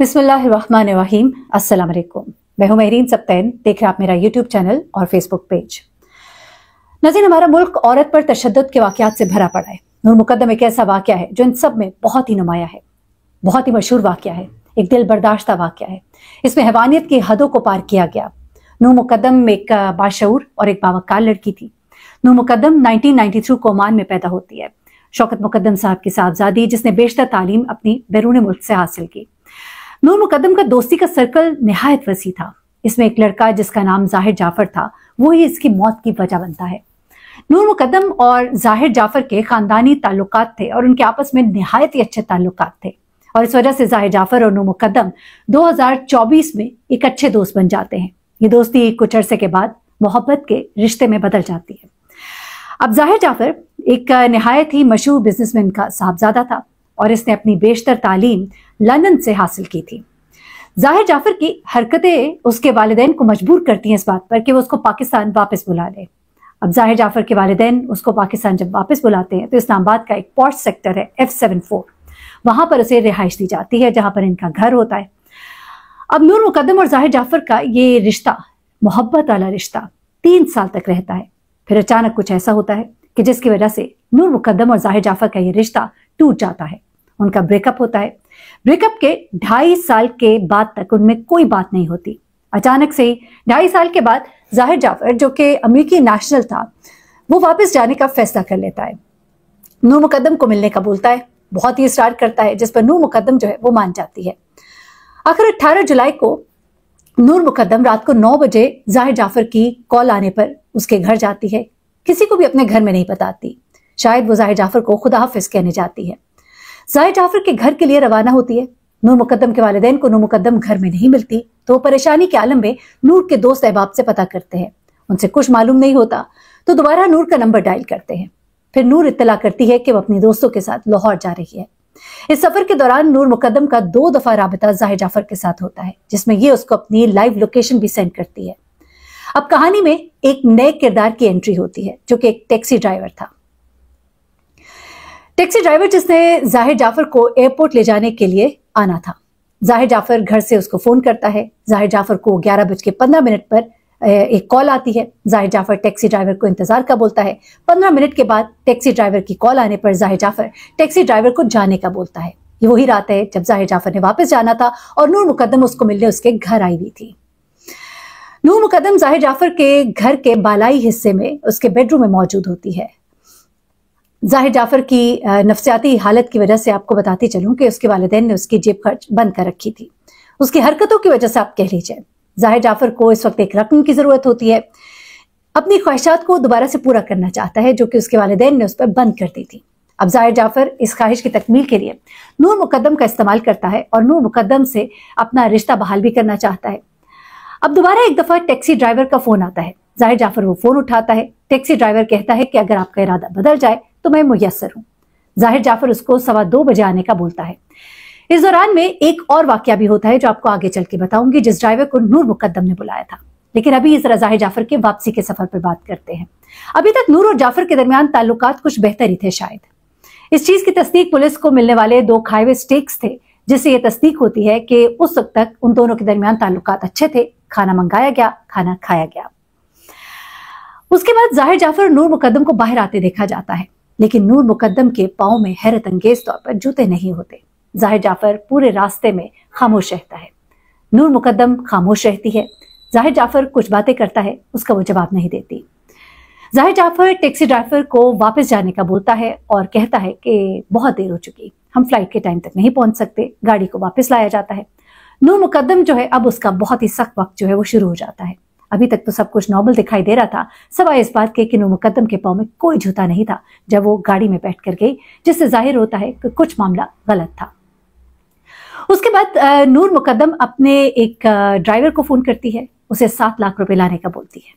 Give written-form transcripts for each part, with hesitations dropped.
बिस्मिल्लाहिर्रहमानिर्रहीम। अस्सलाम वालेकुम। मैं हूं महरीन सब्तैन। देख रहे आप मेरा यूट्यूब चैनल और फेसबुक पेज। नाज़रीन, हमारा मुल्क औरत पर तशद्दुद के वाक़यात से भरा पड़ा है। नूर मुकद्दम एक ऐसा वाक़या है जो इन सब में बहुत ही नुमाया है, बहुत ही मशहूर वाक़या है, एक दिल बर्दाश्ता वाक़या है। इसमें हैवानियत की हदों को पार किया गया। नूर मुकद्दम एक बाशऊर और एक बावकार लड़की थी। नूर मुकद्दम 1993 को ओमान में पैदा होती है। शौकत मुकद्दम साहब की साहबजादी, जिसने बेशतर तालीम अपनी बैरून मुल्क से हासिल की। नूर मुकद्दम का दोस्ती का सर्कल निहायत वसी था। इसमें एक लड़का जिसका नाम जाहिर जाफर था, वो ही इसकी मौत की वजह बनता है। नूर मुकद्दम और जाहिर जाफर के खानदानी ताल्लुकात थे और उनके आपस में निहायत ही अच्छे ताल्लुकात थे, और इस वजह से जाहिर जाफर और नूर मुकद्दम 2024 में एक अच्छे दोस्त बन जाते हैं। ये दोस्ती कुछ अरसे के बाद मोहब्बत के रिश्ते में बदल जाती है। अब जाहिर जाफर एक निहायत ही मशहूर बिजनेसमैन का साहबजादा था और इसने अपनी बेशतर तालीम लंदन से हासिल की थी। जाहिर जाफर की हरकतें उसके वालिदैन को मजबूर करती हैं इस बात पर कि वो उसको पाकिस्तान वापस बुला ले। अब जाहिर जाफर के वालिदैन उसको पाकिस्तान जब वापस बुलाते हैं तो इस्लामाबाद का एक पॉश सेक्टर है F74, वहां पर उसे रिहाइश दी जाती है, जहां पर इनका घर होता है। अब नूर मुकद्दम और जाहिर जाफर का ये रिश्ता, मोहब्बत वाला रिश्ता, 3 साल तक रहता है। फिर अचानक कुछ ऐसा होता है कि जिसकी वजह से नूर मुकद्दम और जाहिर जाफर का ये रिश्ता टूट जाता है। उनका ब्रेकअप होता है। ब्रेकअप के 2.5 साल के बाद तक उनमें कोई बात नहीं होती। अचानक से ही 2.5 साल के बाद जाहिर जाफर, जो कि अमेरिकी नेशनल था, वो वापस जाने का फैसला कर लेता है। नूर मुकद्दम को मिलने का बोलता है, बहुत ही इसरार करता है, जिस पर नूर मुकद्दम जो है वो मान जाती है। आखिर 18 जुलाई को नूर मुकद्दम रात को 9 बजे जाहिर जाफर की कॉल आने पर उसके घर जाती है। किसी को भी अपने घर में नहीं बताती। शायद वो जाहिर जाफर को खुदा हाफिज कहने जाती है। जाहिर जाफर के घर के लिए रवाना होती है। नूर मुकद्दम के वालिदैन को नूर मुकद्दम घर में नहीं मिलती, तो वो परेशानी के आलम में नूर के दोस्त अहबाब से पता करते हैं। उनसे कुछ मालूम नहीं होता तो दोबारा नूर का नंबर डायल करते हैं। फिर नूर इत्तला करती है कि वो अपने दोस्तों के साथ लाहौर जा रही है। इस सफर के दौरान नूर मुकद्दम का 2 दफा राबिता जाहिर जाफर के साथ होता है, जिसमें ये उसको अपनी लाइव लोकेशन भी सेंड करती है। अब कहानी में एक नए किरदार की एंट्री होती है, जो कि एक टैक्सी ड्राइवर था। टैक्सी ड्राइवर जिसने जाहिर जाफर को एयरपोर्ट ले जाने के लिए आना था। जाहिर जाफर घर से उसको फोन करता है। जाहिर जाफर को 11:15 पर एक कॉल आती है। जाहिर जाफर टैक्सी ड्राइवर को इंतजार का बोलता है। 15 मिनट के बाद टैक्सी ड्राइवर की कॉल आने पर जाहिर जाफर टैक्सी ड्राइवर को जाने का बोलता है। ये वही रात है जब जाहिर जाफर ने वापस जाना था और नूर मुकद्दम उसको मिलने उसके घर आई हुई थी। नूर मुकद्दम जाहिर जाफर के घर के बालाई हिस्से में उसके बेडरूम में मौजूद होती है। जाहिर जाफर की नफ्सियाती हालत की वजह से आपको बताती चलूं कि उसके वालिदैन ने उसकी जेब खर्च बंद कर रखी थी। उसकी हरकतों की वजह से आप कह लीजिए। जाहिर जाफर को इस वक्त एक रकम की जरूरत होती है। अपनी ख्वाहिशात को दोबारा से पूरा करना चाहता है, जो कि उसके वालिदैन ने उस पर बंद कर दी थी। अब जाहिर जाफर इस ख्वाहिश की तकमील के लिए नूर मुकद्दम का इस्तेमाल करता है और नूर मुकद्दम से अपना रिश्ता बहाल भी करना चाहता है। अब दोबारा एक दफा टैक्सी ड्राइवर का फोन आता है। जाहिर जाफर वो फोन उठाता है। टैक्सी ड्राइवर कहता है कि अगर आपका इरादा बदल जाए तो मैं मुयस्सर हूं। जाहिर जाफर उसको 2:15 बजे आने का बोलता है। इस दौरान में एक और वाकया भी होता है जो आपको आगे चल के बताऊंगी, जिस ड्राइवर को नूर मुकद्दम ने बुलाया था। लेकिन अभी जरा जाहिर जाफर के वापसी के सफर पर बात करते हैं। अभी तक नूर और जाफर के दरमियान ताल्लुकात कुछ बेहतर ही थे। शायद इस चीज की तस्दीक पुलिस को मिलने वाले 2 खाए हुए स्टेक्स थे, जिससे ये तस्दीक होती है कि उस वक्त तक उन दोनों के दरमियान ताल्लुकात अच्छे थे। खाना मंगाया गया, खाना खाया गया। उसके बाद जाहिर जाफर और नूर मुकद्दम को बाहर आते देखा जाता है, लेकिन नूर मुकद्दम के पांव में हैरत अंगेज तौर पर जूते नहीं होते। जाहिर जाफर पूरे रास्ते में खामोश रहता है। नूर मुकद्दम खामोश रहती है। जाहिर जाफर कुछ बातें करता है, उसका वो जवाब नहीं देती। जाहिर जाफर टैक्सी ड्राइवर को वापस जाने का बोलता है और कहता है कि बहुत देर हो चुकी, हम फ्लाइट के टाइम तक नहीं पहुंच सकते। गाड़ी को वापस लाया जाता है। नूर मुकद्दम जो है, अब उसका बहुत ही सख्त वक्त जो है वो शुरू हो जाता है। अभी तक तो सब कुछ नॉर्मल दिखाई दे रहा था, सवाए इस बात के कि नूर मुकद्दम के पांव में कोई जूता नहीं था जब वो गाड़ी में बैठ कर गई, जिससे जाहिर होता है कि कुछ मामला गलत था। उसके बाद नूर मुकद्दम अपने एक ड्राइवर को फोन करती है। उसे 7 लाख रुपए लाने का बोलती है।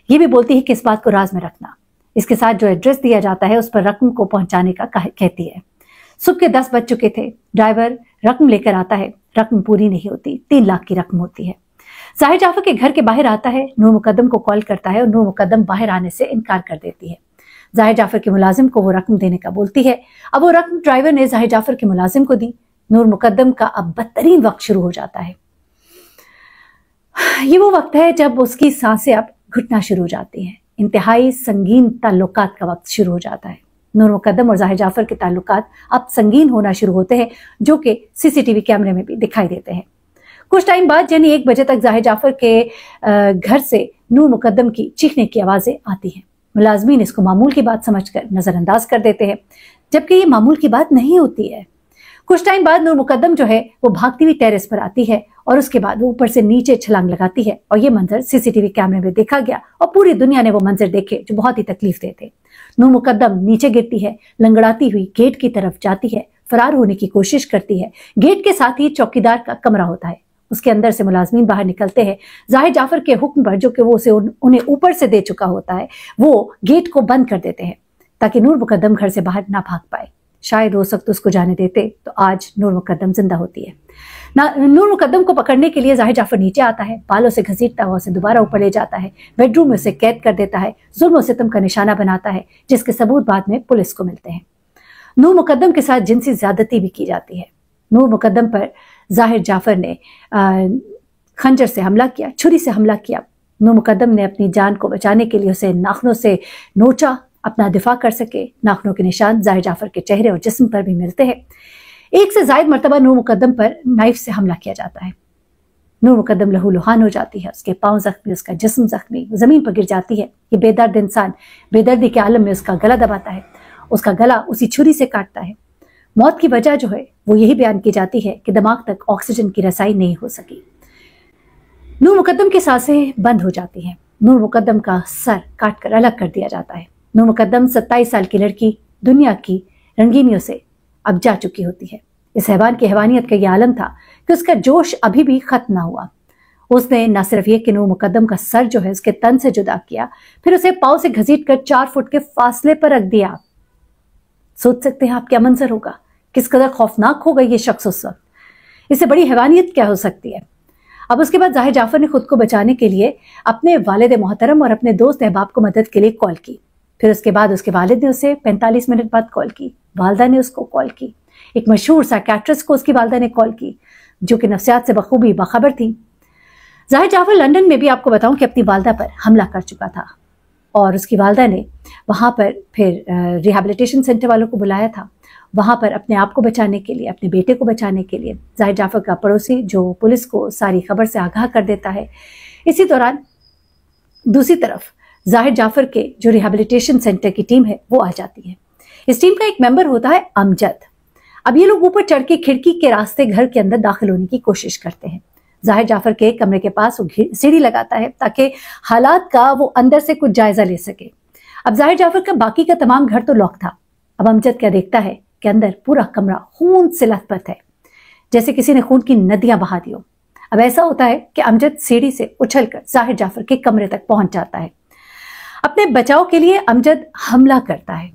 ये भी बोलती है कि इस बात को राज में रखना। इसके साथ जो एड्रेस दिया जाता है उस पर रकम को पहुंचाने का कहती है। सुबह के 10 बज चुके थे। ड्राइवर रकम लेकर आता है। रकम पूरी नहीं होती, 3 लाख की रकम होती है। जाहिर जाफर के घर के बाहर आता है, नूर मुकद्दम को कॉल करता है और नूर मुकद्दम बाहर आने से इनकार कर देती है। जाहिर जाफर के मुलाजिम को वो रकम देने का बोलती है। अब वो रकम ड्राइवर ने जाहिर जाफर के मुलाजिम को दी। नूर मुकद्दम का अब बदतरीन वक्त शुरू हो जाता है। ये वो वक्त है जब उसकी सांसें अब घुटना शुरू हो जाती हैं। इंतहाई संगीन ताल्लुकात का वक्त शुरू हो जाता है। नूर मुकद्दम और जाहिर जाफर के ताल्लुकात अब संगीन होना शुरू होते हैं, जो कि सीसीटीवी कैमरे में भी दिखाई देते हैं। कुछ टाइम बाद यानी 1 बजे तक जाहिर जाफर के घर से नूर मुकद्दम की चीखने की आवाजें आती हैं। मुलाजमीन इसको मामूल की बात समझकर नजरअंदाज कर देते हैं, जबकि ये मामूल की बात नहीं होती है। कुछ टाइम बाद नूर मुकद्दम जो है वो भागती हुई टेरेस पर आती है और उसके बाद वो ऊपर से नीचे छलांग लगाती है और ये मंजर सीसीटीवी कैमरे में देखा गया और पूरी दुनिया ने वो मंजर देखे जो बहुत ही तकलीफ देते। नूर मुकद्दम नीचे गिरती है, लंगड़ाती हुई गेट की तरफ जाती है, फरार होने की कोशिश करती है। गेट के साथ ही चौकीदार का कमरा होता है, उसके अंदर से मुलाजमीन बाहर निकलते हैं। जाहिर जाफर के हुक्म पर, जो कि वो उसे उन्हें ऊपर से दे चुका होता है, वो गेट को बंद कर देते हैं ताकि नूर मुकद्दम घर से बाहर ना भाग पाए। शायद उस वक्त उसको जाने देते तो आज नूर मुकद्दम जिंदा होती है। नूर मुकद्दम को पकड़ने के लिए जाहिर जाफर नीचे आता है, बालों से घसीटता हुआ उसे दोबारा ऊपर ले जाता है, बेडरूम में उसे कैद कर देता है, जुल्म और सितम का निशाना बनाता है, जिसके सबूत बाद में पुलिस को मिलते हैं। नूर मुकद्दम के साथ जिनसी ज्यादती भी की जाती है। नूर मुकद्दम पर जाहिर जाफर ने खंजर से हमला किया, छुरी से हमला किया। नूर मुकद्दम ने अपनी जान को बचाने के लिए उसे नाखूनों से नोचा, अपना दिफा कर सके। नाखूनों के निशान जाहिर जाफर के चेहरे और जिस्म पर भी मिलते हैं। 1 से ज्यादा मरतबा नूर मुकद्दम पर नाइफ से हमला किया जाता है। नूर मुकद्दम लहूलुहान हो जाती है, उसके पांव जख्मी, उसका जिस्म जख्मी, जमीन पर गिर जाती है। ये बेदर्द इंसान बेदर्दी के आलम में उसका गला दबाता है, उसका गला उसी छुरी से काटता है। मौत की वजह जो है वो यही बयान की जाती है कि दिमाग तक ऑक्सीजन की रसाई नहीं हो सकी। नूर मुकद्दम की सांसें बंद हो जाती हैं। नूर मुकद्दम का सर काटकर अलग कर दिया जाता है। नूर मुकद्दम 27 साल की लड़की दुनिया की रंगीनियों से अब जा चुकी होती है। इस हैवान की हैवानियत का यह आलम था कि उसका जोश अभी भी खत्म ना हुआ। उसने न सिर्फ ये कि नूर मुकद्दम का सर जो है उसके तन से जुदा किया, फिर उसे पांव से घसीटकर 4 फुट के फासले पर रख दिया। सोच सकते हैं आप क्या मंजर होगा, किस कदर खौफनाक होगा ये शख्स उस वक्त। इससे बड़ी हैवानियत क्या हो सकती है। अब उसके बाद जाहिर जाफर ने खुद को बचाने के लिए अपने वालिद मोहतरम और अपने दोस्त अहबाब को मदद के लिए कॉल की। फिर उसके बाद उसके वालिद ने उसे 45 मिनट बाद कॉल की। वालदा ने उसको कॉल की। एक मशहूर साइकियाट्रिस्ट को उसकी वालदा ने कॉल की, जो कि नफ्सियात से बखूबी बाखबर थी। जाहिर जाफर लंदन में भी आपको बताऊं कि अपनी वालदा पर हमला कर चुका था और उसकी वालदा ने वहां पर फिर रिहैबिलिटेशन सेंटर वालों को बुलाया था। वहां पर अपने आप को बचाने के लिए, अपने बेटे को बचाने के लिए जाहिर जाफर का पड़ोसी जो पुलिस को सारी खबर से आगाह कर देता है। इसी दौरान दूसरी तरफ जाहिर जाफर के जो रिहैबिलिटेशन सेंटर की टीम है वो आ जाती है। इस टीम का एक मेंबर होता है अमजद। अब ये लोग ऊपर चढ़ के खिड़की के रास्ते घर के अंदर दाखिल होने की कोशिश करते हैं। जाहिर जाफर के कमरे के पास वो सीढ़ी लगाता है ताकि हालात का वो अंदर से कुछ जायजा ले सके। अब जाहिर जाफर का बाकी का तमाम घर तो लॉक था। अब अमजद क्या देखता है कि अंदर पूरा कमरा खून से लथपथ है, जैसे किसी ने खून की नदियां बहा दी हो। अब ऐसा होता है कि अमजद सीढ़ी से उछलकर जाहिर जाफर के कमरे तक पहुंच जाता है। अपने बचाव के लिए अमजद हमला करता है।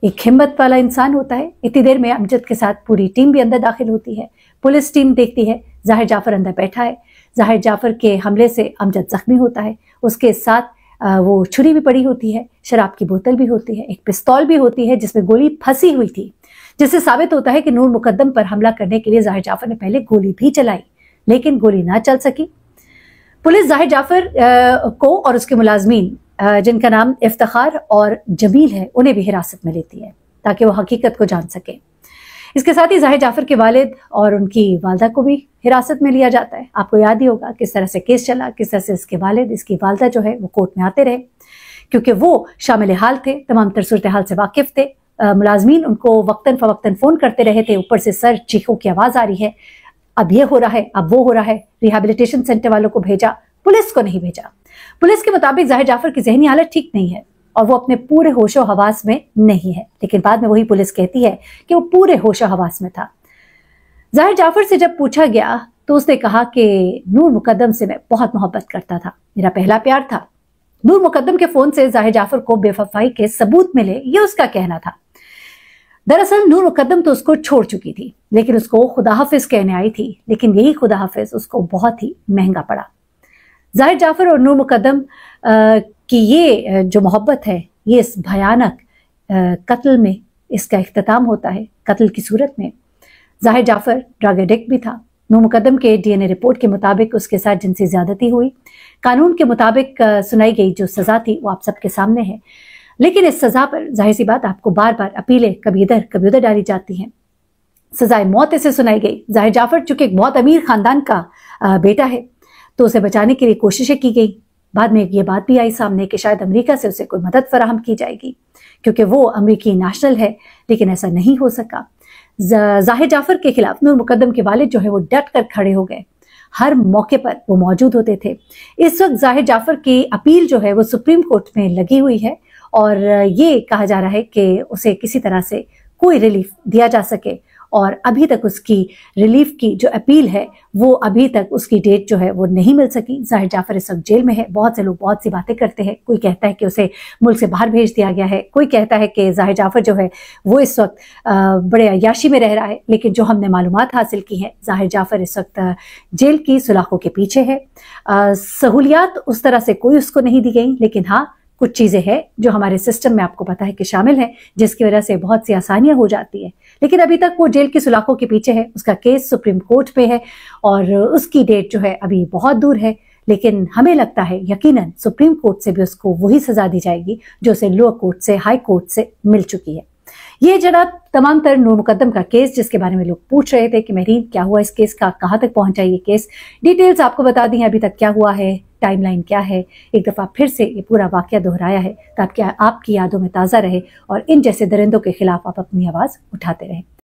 एक हिम्मत वाला इंसान होता है। इतनी देर में अमजद के साथ पूरी टीम भी अंदर दाखिल होती है। पुलिस टीम देखती है जाहिर जाफर अंदर बैठा है। जाहिर जाफर के हमले से अमजद जख्मी होता है। उसके साथ वो छुरी भी पड़ी होती है, शराब की बोतल भी होती है, एक पिस्तौल भी होती है जिसमें गोली फंसी हुई थी, जिससे साबित होता है कि नूर मुकद्दम पर हमला करने के लिए जाहिर जाफर ने पहले गोली भी चलाई, लेकिन गोली ना चल सकी। पुलिस जाहिर जाफर को और उसके मुलाजमीन जिनका नाम इफ्तिखार और जमील है उन्हें भी हिरासत में लेती है ताकि वो हकीकत को जान सके। इसके साथ ही जाहिर जाफर के वालिद और उनकी वालदा को भी हिरासत में लिया जाता है। आपको याद ही होगा किस तरह से केस चला, किस तरह से इसके वालिद, इसकी वालदा जो है वो कोर्ट में आते रहे, क्योंकि वो शामिल हाल थे, तमाम तर सूरत हाल से वाकिफ थे। मुलाजमीन उनको वक्तन फवक्तन फोन करते रहे थे। ऊपर से सर चीखों की आवाज आ रही है, अब ये हो रहा है, अब वो हो रहा है। रिहैबिलिटेशन सेंटर वालों को भेजा, पुलिस को नहीं भेजा। पुलिस के मुताबिक जाहिर जाफर की ज़हनी हालत ठीक नहीं है और वो अपने पूरे होशो हवास में नहीं है, लेकिन बाद में वही पुलिस कहती है कि वो पूरे होशो हवास में था। जाहिर जाफर से जब पूछा गया तो उसने कहा कि नूर मुकद्दम से मैं बहुत मोहब्बत करता था, मेरा पहला प्यार था। नूर मुकद्दम के फोन से जाहिर जाफर को बेवफाई के सबूत मिले, ये उसका कहना था। दरअसल नूर मुकद्दम तो उसको छोड़ चुकी थी, लेकिन उसको खुदा हाफिज कहने आई थी, लेकिन यही खुदा हाफिज उसको बहुत ही महंगा पड़ा। जाहिर जाफर और नूर मुकद्दम की ये जो मोहब्बत है, ये इस भयानक कत्ल में इसका इख्तिताम होता है। कत्ल की सूरत में ज़ाहिर जाफर ड्रग एडिक्ट भी था। नूर मुकद्दम के DNA रिपोर्ट के मुताबिक उसके साथ जिनसी ज्यादती हुई। कानून के मुताबिक सुनाई गई जो सजा थी वो आप सबके सामने है, लेकिन इस सजा पर जाहिर सी बात आपको बार बार अपीलें कभी इधर कभी उधर डाली जाती हैं। सजाए मौत इसे सुनाई गई। ज़ाहिर जाफर चूंकि एक बहुत अमीर खानदान का बेटा है तो उसे बचाने के लिए कोशिशें की गई। बाद में ये बात भी आई सामने कि शायद अमेरिका से उसे कोई मदद फराहम की जाएगी क्योंकि वो अमेरिकी नेशनल है, लेकिन ऐसा नहीं हो सका। ज़ाहिर जाफर के खिलाफ नूर मुकद्दम के वालिद जो है वो डट कर खड़े हो गए, हर मौके पर वो मौजूद होते थे। इस वक्त ज़ाहिर जाफर की अपील जो है वो सुप्रीम कोर्ट में लगी हुई है और ये कहा जा रहा है कि उसे किसी तरह से कोई रिलीफ दिया जा सके, और अभी तक उसकी रिलीफ की जो अपील है वो अभी तक उसकी डेट जो है वो नहीं मिल सकी। ज़ाहिर जाफर इस वक्त जेल में है। बहुत से लोग बहुत सी बातें करते हैं, कोई कहता है कि उसे मुल्क से बाहर भेज दिया गया है, कोई कहता है कि ज़ाहिर जाफर जो है वो इस वक्त बड़े अय्याशी में रह रहा है, लेकिन जो हमने मालूमात हासिल की है ज़ाहिर जाफर इस वक्त जेल की सुलाखों के पीछे है। सहूलियात उस तरह से कोई उसको नहीं दी गई, लेकिन हाँ कुछ चीज़ें हैं जो हमारे सिस्टम में आपको पता है कि शामिल हैं, जिसकी वजह से बहुत सी आसानियां हो जाती है। लेकिन अभी तक वो जेल की सुलाखों के पीछे है। उसका केस सुप्रीम कोर्ट पे है और उसकी डेट जो है अभी बहुत दूर है, लेकिन हमें लगता है यकीनन सुप्रीम कोर्ट से भी उसको वही सजा दी जाएगी जो उसे लोअर कोर्ट से, हाई कोर्ट से मिल चुकी है। ये जनाब तमाम तर नूर मुकद्दम का केस, जिसके बारे में लोग पूछ रहे थे कि महरीन क्या हुआ इस केस का, कहाँ तक पहुंचा ये केस, डिटेल्स आपको बता दी हैं अभी तक क्या हुआ है, टाइमलाइन क्या है। एक दफ़ा फिर से ये पूरा वाकया दोहराया है ताकि आपकी यादों में ताज़ा रहे और इन जैसे दरिंदों के खिलाफ आप अपनी आवाज़ उठाते रहें।